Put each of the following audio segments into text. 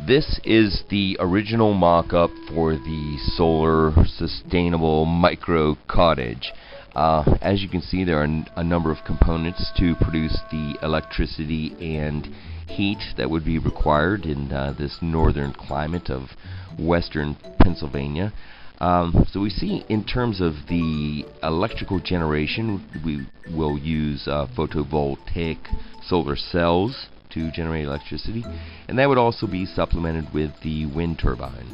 This is the original mock-up for the solar Sustainable Micro Cottage. As you can see, there are a number of components to produce the electricity and heat that would be required in this northern climate of western Pennsylvania. So we see, in terms of the electrical generation, we will use photovoltaic solar cells to generate electricity, and that would also be supplemented with the wind turbine.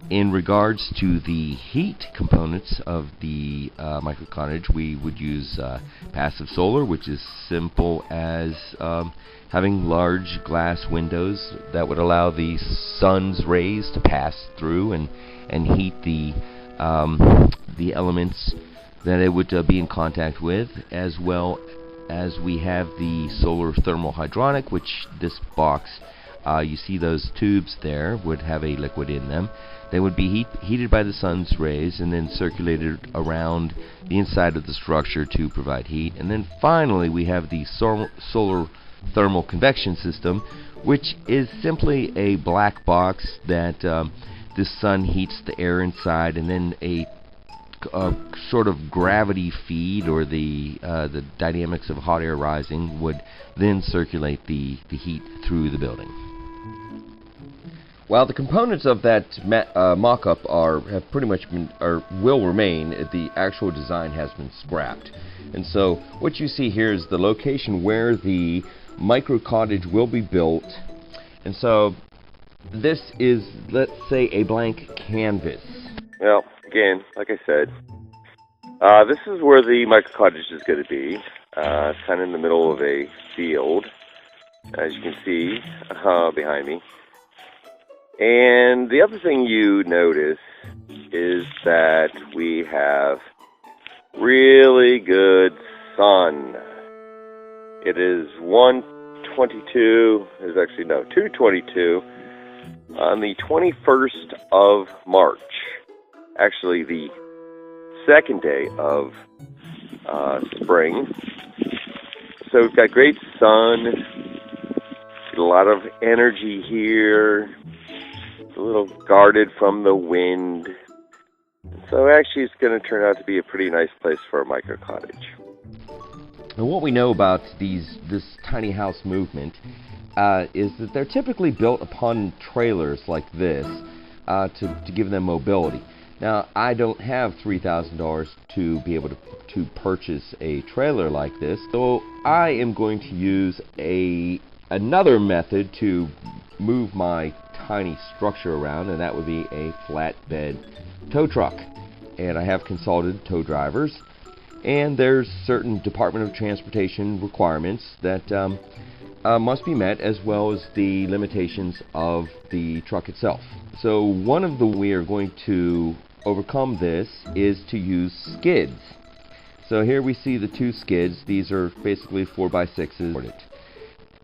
In regards to the heat components of the micro cottage, we would use passive solar, which is simple as having large glass windows that would allow the sun's rays to pass through and heat the elements that it would be in contact with, as well as we have the solar thermal hydronic, which this box, you see those tubes there, would have a liquid in them. They would be heated by the sun's rays and then circulated around the inside of the structure to provide heat. And then finally we have the solar thermal convection system, which is simply a black box that the sun heats the air inside, and then a sort of gravity feed, or the dynamics of hot air rising, would then circulate the heat through the building. While the components of that mock-up have pretty much been, or will remain, the actual design has been scrapped. And so what you see here is the location where the micro cottage will be built. And so this is, let's say, a blank canvas. Well, again, like I said, this is where the micro cottage is going to be. It's kind of in the middle of a field, as you can see behind me. And the other thing you notice is that we have really good sun. It is 2:22 on the 21st of March. Actually, the second day of spring. So we've got great sun, a lot of energy here. It's a little guarded from the wind. So actually it's going to turn out to be a pretty nice place for a micro cottage. And what we know about this tiny house movement is that they're typically built upon trailers like this to give them mobility. Now, I don't have $3,000 to be able to purchase a trailer like this, so I am going to use another method to move my tiny structure around, and that would be a flatbed tow truck. And I have consulted tow drivers, and there's certain Department of Transportation requirements that must be met, as well as the limitations of the truck itself. So one of the ways we are going to overcome this is to use skids. So here we see the two skids. These are basically 4x6s.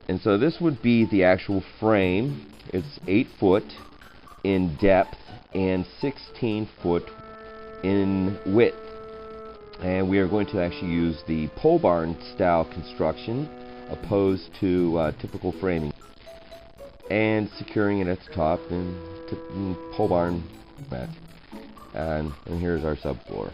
And so this would be the actual frame. It's 8 foot in depth and 16 foot in width. And we are going to actually use the pole barn style construction opposed to typical framing, and securing it at the top in pole barn mat. And here's our subfloor.